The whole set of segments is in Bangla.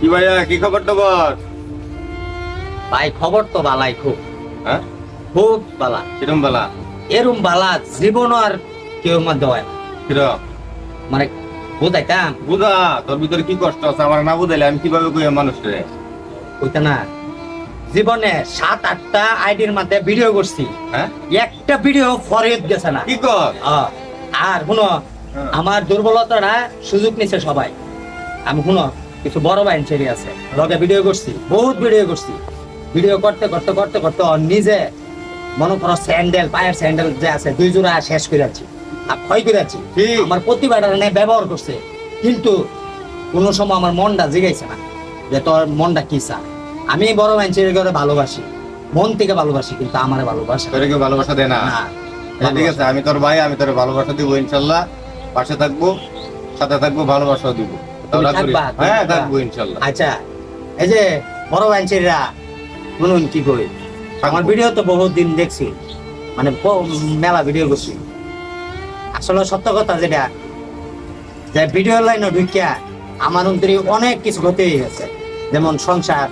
কি ভাইয়া, কি খবর টবর? ভাই খবর তো বালাই খুব, হ্যাঁ, খুব বালা। কিরম বালা? এরম বালা জীবন আর কেউ মধ্যে হয় না। কিরম মানে বুঝাইতাম বুঝা? তোর ভিতরে কি কষ্ট আছে আমার না বুঝাইলে আমি কিভাবে কই মানুষরে? কইতা না, জীবনে 7-8টা আইডির মধ্যে ভিডিও করছি, হ্যাঁ, একটা ভিডিও ফরহেড গেছে না। কি কর? আর শুনো, হ্যাঁ। আমার দুর্বলতাটা সুযোগ নিছে সবাই। আমি শুনো, কিছু বড় বাইন ছেড়ে আছে লগে ভিডিও করছি, বহুত ভিডিও করছি। ভিডিও করতে করতে করতে করতে ওর নিজে মনে করো স্যান্ডেল, পায়ের স্যান্ডেল যে আছে 2 জোড়া শেষ করে আছি আর ক্ষয় করে আছি। ঠিক। আমার প্রতিবাদটা নিয়ে ব্যবহার করছে, কিন্তু কোনো সময় আমার মনটা জিগাইছে না যে তোর মনটা কি চা। আমি বড় মানুষের ঘরে ভালোবাসি, মন থেকে ভালোবাসি, কিন্তু আমারে ভালোবাসে না। তোরে কেউ ভালোবাসা দেয় না? না, ঠিক আছে, আমি তোর ভাই, আমি তোর ভালোবাসা দিব ইনশাল্লাহ। পাশে থাকবো, সাথে থাকবো, ভালোবাসা দিব। তুমি থাকবা? হ্যাঁ, থাকবা। থাকবো ইনশাল্লাহ। আচ্ছা, এই যে বড় মানুষেরা শুনুন কি কই, আমার ভিডিও তো বহুত দিন দেখছি, মানে মেলা ভিডিও করছি। আসলে সত্য কথা যেটা, যে ভিডিও লাইনে ঢুকিয়া আমার অন্তরে অনেক কিছু ক্ষতি হয়ে গেছে। যেমন সংসার,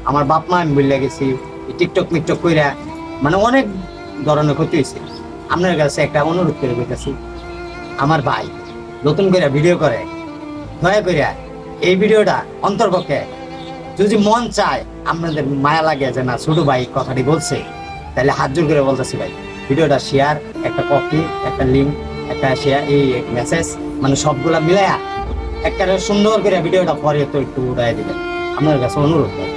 আমার বাপ মা আমি ভুলে গেছি, টিকটক মিকটক কইরা মানে অনেক ধরনের ক্ষতি হয়েছে। আপনার কাছে একটা অনুরোধ করে বলতেছি, আমার ভাই নতুন করে ভিডিও করে, দয়া করিয়া এই ভিডিওটা অন্তর্পক্ষে যদি মন চায়, আপনাদের মায়া লাগে যে না ছোট ভাই কথাটি বলছে, তাহলে হাত জোর করে বলতেছি ভাই, ভিডিওটা শেয়ার, একটা কপি, একটা লিঙ্ক, একটা শেয়ার, এই মেসেজ, মানে সবগুলা মিলাইয়া একটা সুন্দর করে ভিডিওটা পরে তো একটু উড়াই দিবেন। আপনার কাছে অনুরোধ ভাই।